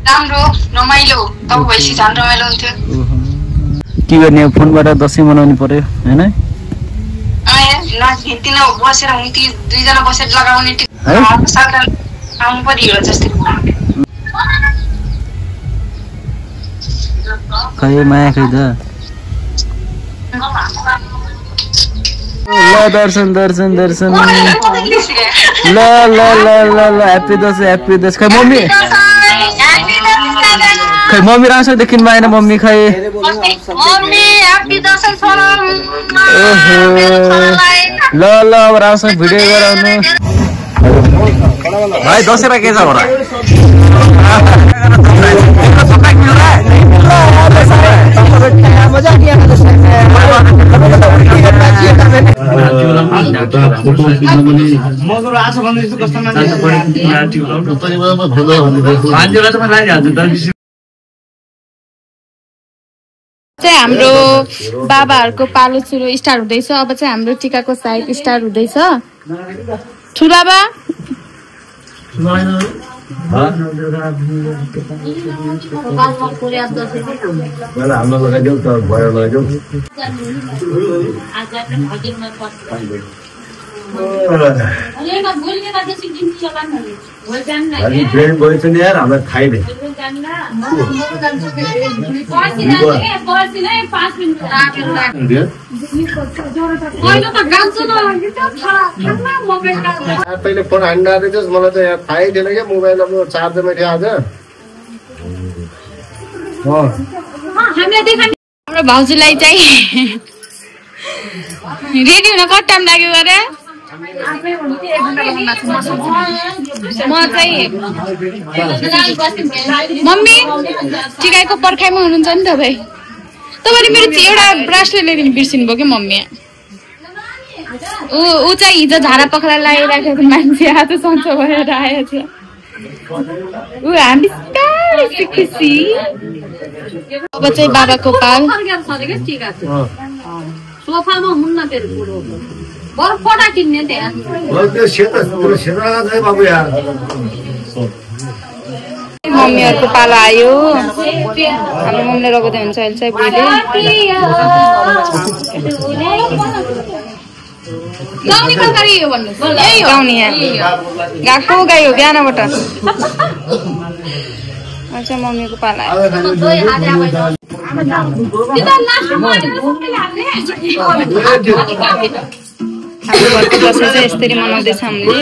राम्रो रमाइलो तब भएपछि झन् रमाइलो हुन्थ्यो। के गर्ने फोनबाट दसैँ मनाउनु पर्यो हैन? नजिकिन बसेर हुन्थ्यो दुईजना बसेर लगाउने आउनु पर्यो जस्तै। खै माया खै त ल दर्शन दर्शन दर्शन ल ल ल ल ल ह्याप्पी दसैँ खै मम्मी खै मम्मी राम्रोसँग देखिनु भएन मम्मी खै ल ल अब राम्रोसँग भिडियो गराउनु भाइ दसैँमा के छ होला हाम्रो बाबाहरूको पालो सुरु स्टार्ट हुँदैछ। अब चाहिँ हाम्रो टिकाको साइड स्टार्ट हुँदैछ। ठुलाबा पहिले फोन हान्दा चाहिँ मलाई त यहाँ थाहै थिएन क्या मोबाइल अब चार्जरमा थियो आज। हाम्रो भाउजूलाई चाहिँ रेडी हुन कति टाइम लाग्यो अरे? म चाहिँ मम्मी टिकाको पर्खाइमा हुनुहुन्छ नि तपाईँ। तपाईँले मेरो एउटा ब्रासलेट ल्याइदिनु बिर्सिनु भयो कि मम्मी। ऊ चाहिँ हिजो झाडा पखरा लगाइराखेको मान्छे आज सन्चो भएर आएछ। ऊ हामी खुसी। अब चाहिँ बाबाको पाल सोफामा हुन्न तेरो पुरो बरु फोटा किन्ने त्यहाँ मम्मीहरूको पालो आयो। हाम्रो मम्मीले लगाउँदै हुन्छ अहिले चाहिँ बुढीले गाउने गएको गायो बिहानबाट। अच्छा मम्मीको पालो आयो। हाम्रो घरको दसैँ चाहिँ यसरी मनाउँदैछ हामीले।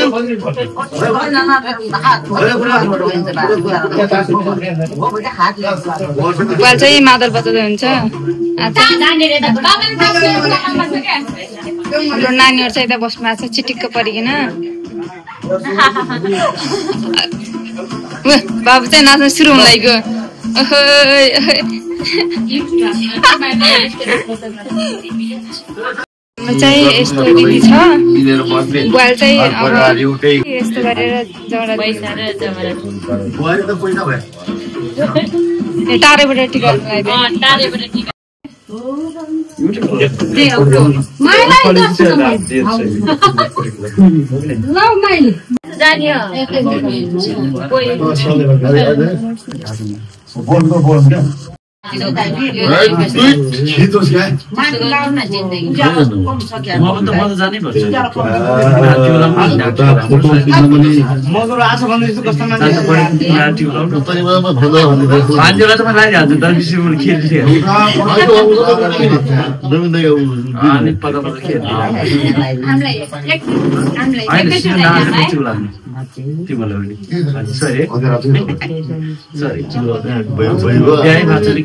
बुवा चाहिँ मादल बजाउँदै हुन्छ। हाम्रो नानीहरू चाहिँ यता बस्नु भएको छ चिटिक्क परिकन। बाबु चाहिँ नाच्न सुरु हुन लागेको। चाहिँ यस्तो रीति छ। बुवाले चाहिँ यस्तो गरेर टाढेबाट टिका लगाइदियो।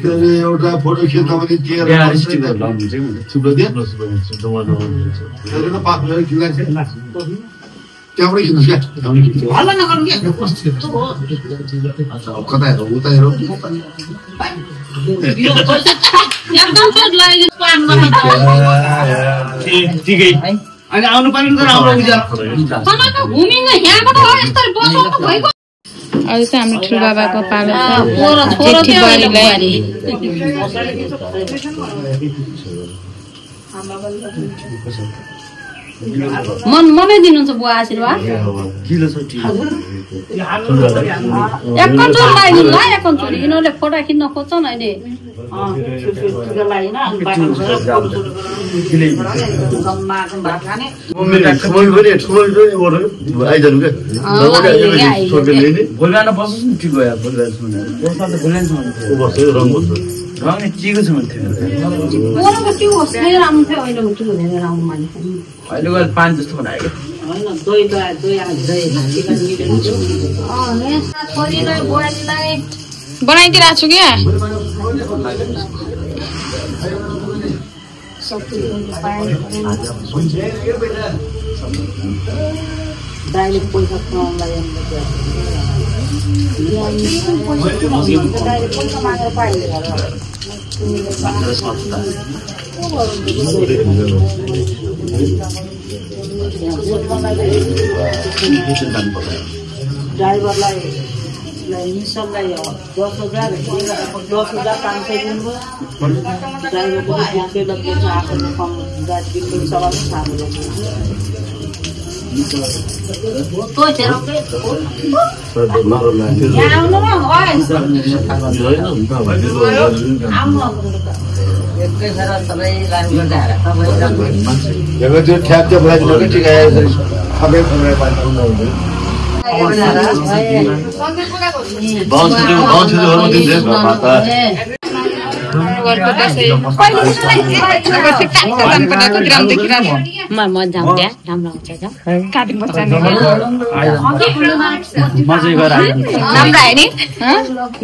एउटा फोटो खिच्दा पनि अनि आउनु पर्ने त राम्रो हुन्छ। अहिले चाहिँ हाम्रो ठुलो बाबाको पालो छ। मनै दिनुहुन्छ बुवा आशीर्वाद एक कन्चोर लगाइदिनु ल एक कन्चोर यिनीहरूले फोटा किन्न खोज्छन् अहिले अहिले गएर 5 जस्तो बनाएको बनाइदिरहेको छु क्या ड्राइभरलाई निशललाई 10,000 10,500 दिनुभयो ड्राइभरको आफ्नो कम गाडी सवाल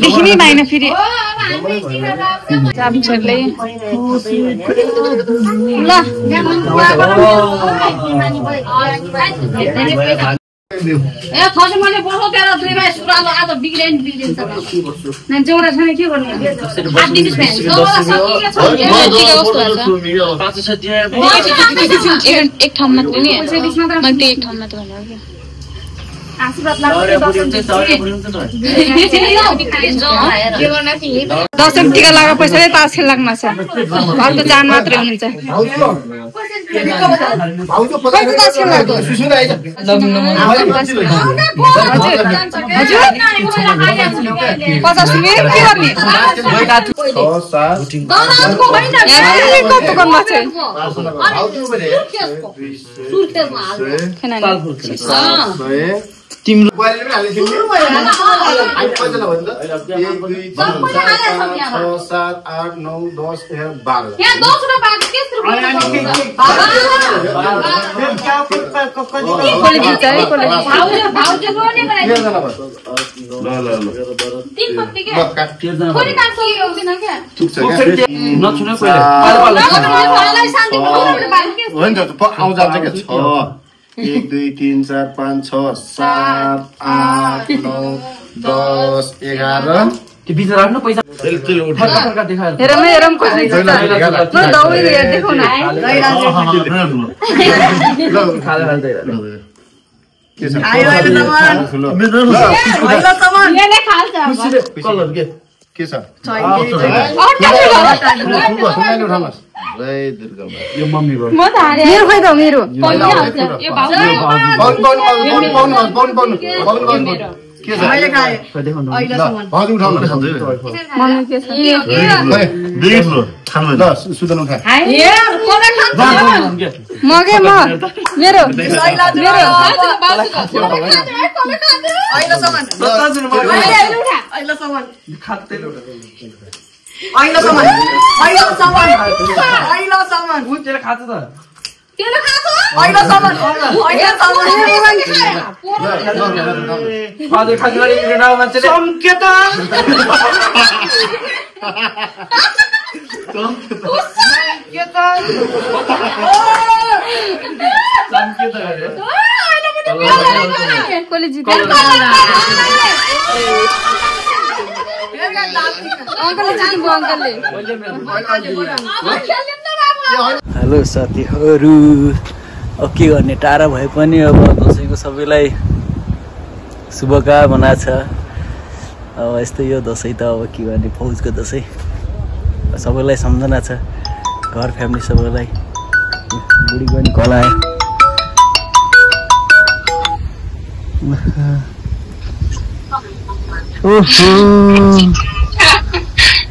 देखिनै पाएन फेरि मैले बोलाउ तेरा दुई भाइ सुरालो आज बिग्रिन्छ जोडा छैन के गर्ने एक ठाउँ मात्र नि मैले एक ठाउँ मात्र भनेको दसैँ टिका लगाएको पैसाले तास खेल लाग्न छ अरू त जान मात्रै हुनुहुन्छ तिम्रो एक 2 3 4 5 6 7 8 9 10 11 त्यो बिच राख्नु पैसा के छ यो मम्मी भयो हेलो साथीहरू अब के गर्ने टाढा भए पनि अब दसैँको सबैलाई शुभकामना छ अब यस्तै यो दसैँ त अब के गर्ने फौजको दसैँ सबैलाई सम्झना छ घर फ्यामिली सबैलाई बुढी पनि कलाए ओहो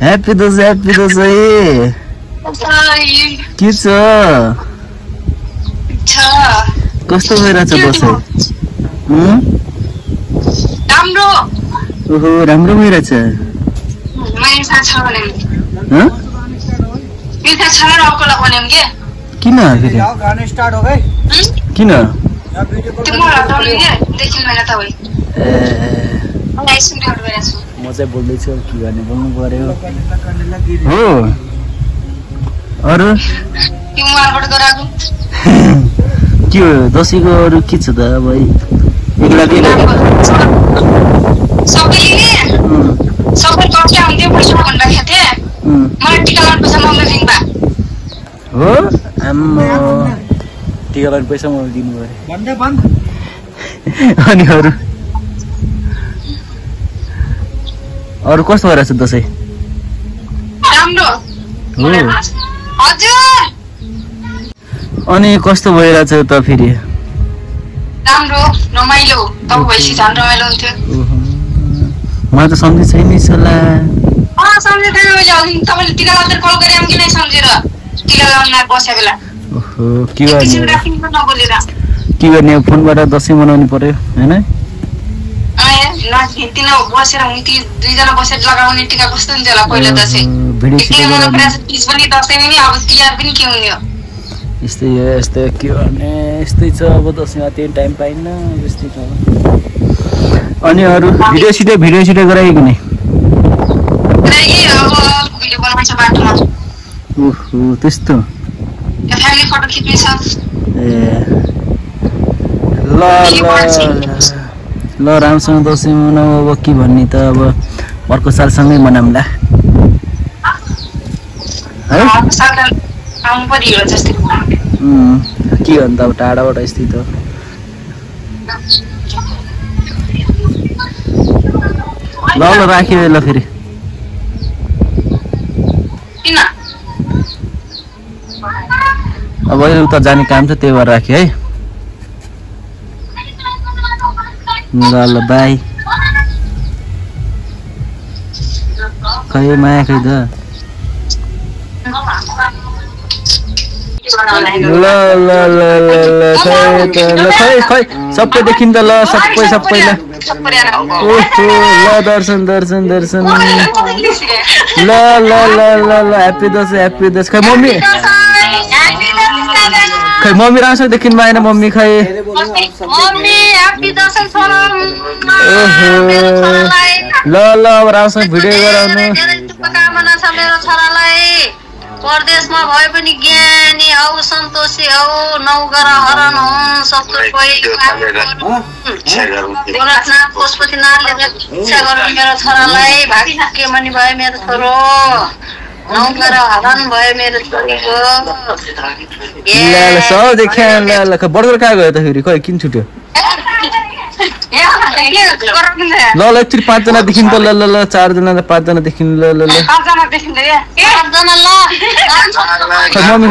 ह्याप्पी दसैँ के छ कस्तो भइरहेछ दसैँ राम्रो ओहो राम्रो भइरहेछ किन फेरि किन म चाहिँ बोल्दैछु के गर्ने बोल्नु पर्यो हो अरू के हो दसैँको अरू के छ त अब हो आम्मा टिका लगाउने पैसा मलाई दिनु पर्यो अनि अरू कस्तो भइरहेछ दसैँ अनि कस्तो भइरहेछ त फेरि मलाई त सम्झे छैन सल्लाह के गर्ने फोनबाट दसैँ मनाउनु पर्यो होइन बसेर दुईजना बसेर लगाउने टिका कस्तो हुन्छ होला पहिला दसैँ यस्तै के गर्ने यस्तै छ अब दसैँमा त्यही टाइम पाइन्न यस्तै छ अनि अरू भिडियो सिडियो गरायो कि नै ओहो त्यस्तो ल राम्रोसँग दसैँ मनाऊ अब के भन्ने त अब अर्को सालसँगै मनाउँला है के अन्त अब टाढाबाट यस्तै त ल राख्यो ल फेरि अब अहिले उता जाने काम छ त्यही भएर राख्यो है ल बाई खै माया खै त ल खै सबै देखिन् त ल सबैलाई ओहो ल दर्शन ल ह्याप्पी दसैँ खै मम्मी राम्रोसँग देखिनु भएन मम्मी खै ल अब राम्रोसँग भिडियो गराउनु परदेशमा भए पनि ज्ञानी हौ सन्तोषी हौ नौगरा हरण हुन् गोरखनाथ पशुपतिनाथले इच्छा गर्नु मेरो छोरालाई भाग्य मनी भयो मेरो छोरो नौगरा हरण भयो मेरो छोरीको बर्गर कहाँ गयो त फेरि खै किन छुट्यो ल एकचोटि 5 जना देखिन् त ल 4 जना 5 जना देखिन् ल मम्मी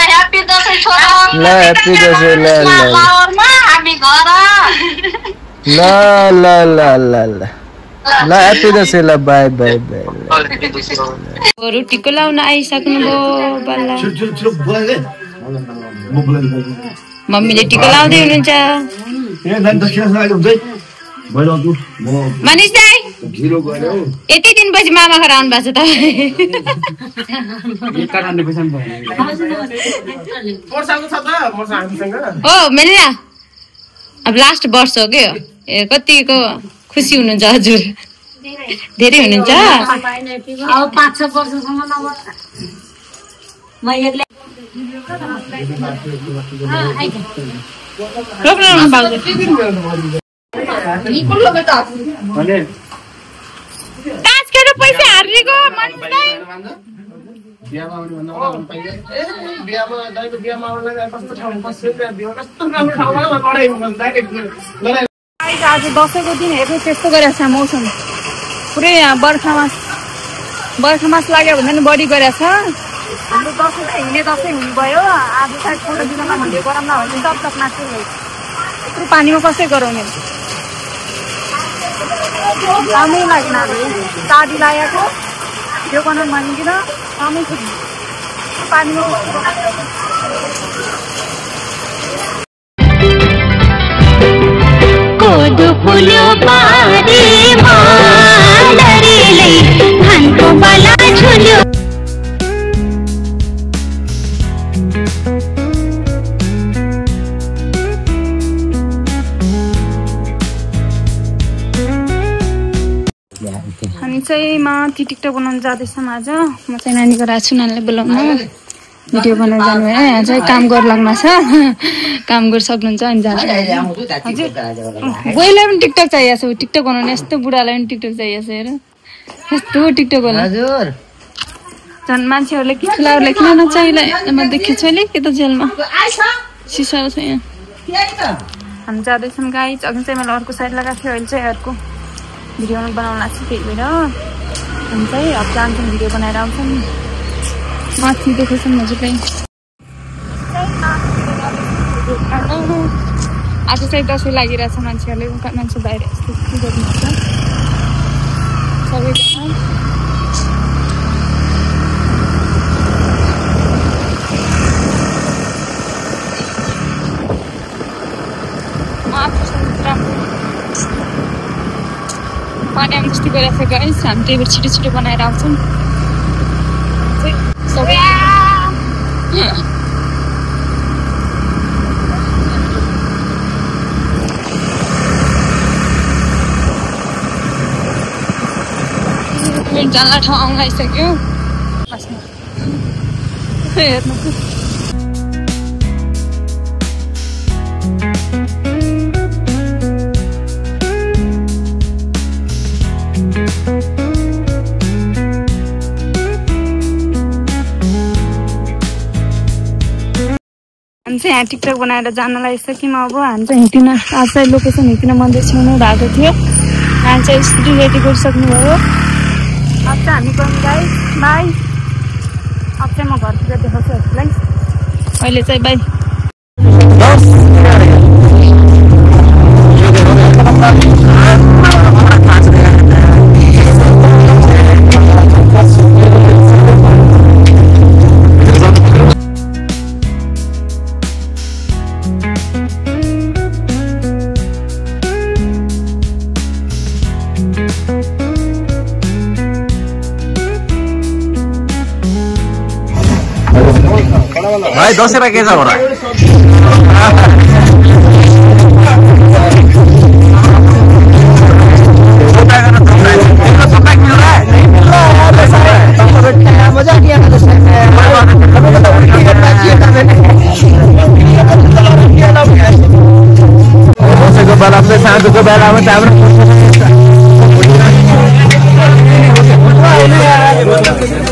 ह्याप्पी दसैँ छोरा ल ह्याप्पी दसैँ ल ह्याप्पी दसैँ ल बाई रोटीको लाउन आइसक्नु भयो बल्ल मम्मीले टिका लाउँदै हुनुहुन्छ मनिष दाइ यति दिनपछि मामा घर आउनु भएको छ हो मेलिना अब लास्ट वर्ष हो क्या कतिको खुसी हुनुहुन्छ हजुर धेरै हुनुहुन्छ अब 5-6 वर्षसम्म पैसा हारेको आज दसैँको दिन हेर्नु त्यस्तो गरेको छ मौसम पुरै यहाँ बर्खा मास लाग्यो भने पनि बढी गरेको छ हाम्रो दसैँ त हिँड्ने दसैँ हुनु भयो आज सायद फोटो दिनमा भन्ने गरम नभए पनि टप नाच्नु यत्रो पानीमा कसै गराउने कामै लागेन चाँदी लागेको त्यो गर्न मानिदिन कामै छ पानीमा कोदो फुल्यो बारीमा लरीले धानको बला झुल्यो हामी चाहिँ माथि टिकटक बनाउनु जाँदैछौँ आज म चाहिँ नानीको राजुनानीलाई बोलाउनु भिडियो बनाउनु जानु भयो यहाँ चाहिँ काम गर्लाग्न छ काम गरिसक्नुहुन्छ अनि जान्छ हजुर गोइलाई पनि टिकटक चाहिएको छ टिकटक बनाउने यस्तो बुढालाई पनि टिकटक चाहिएको छ हेर यस्तो टिकटक होला हजुर झन् मान्छेहरूले कि ठुलाहरूले किन नचाहिँला म देखेको छु अहिले कि त जेलमा सिसा छ यहाँ हामी जाँदैछौँ गाई अघि चाहिँ मैले अर्को साइड लगाएको थियो अहिले चाहिँ अर्को भिडियो बनाउन लाग्छ त्यही भएर हामी चाहिँ अब जान्छौँ भिडियो बनाएर आउँछौँ माथि देखाउँछौँ हजुरलाई आज चाहिँ दसैँ लागिरहेछ मान्छेहरूले मान्छे बाहिर यस्तो के गर्नुहुन्छ सबैजना पानी आउने जस्तो गरिरहेको छ गाइस हामी त्यही भएर छिटो छिटो बनाएर आउँछौँ सबै जान्ला ठाउँ आउनु लागिसक्यो हेर्नु हामी चाहिँ यहाँ टिकटक बनाएर जान लागिसक्यौँ अब हामी चाहिँ हिँड्न आज चाहिँ लोकेसन हिँड्न मन्दिर छेउमा भएको थियो यहाँ चाहिँ स्कुटी रेडी गरिसक्नु भयो अब चाहिँ हामी गयौँ गाइस बाई अब चाहिँ म घरतिर देखाउँछु हजुरलाई अहिले चाहिँ बाई भाइ दसैँमा के छ होला दसैँको बेलामा साँझको बेलामा त हाम्रो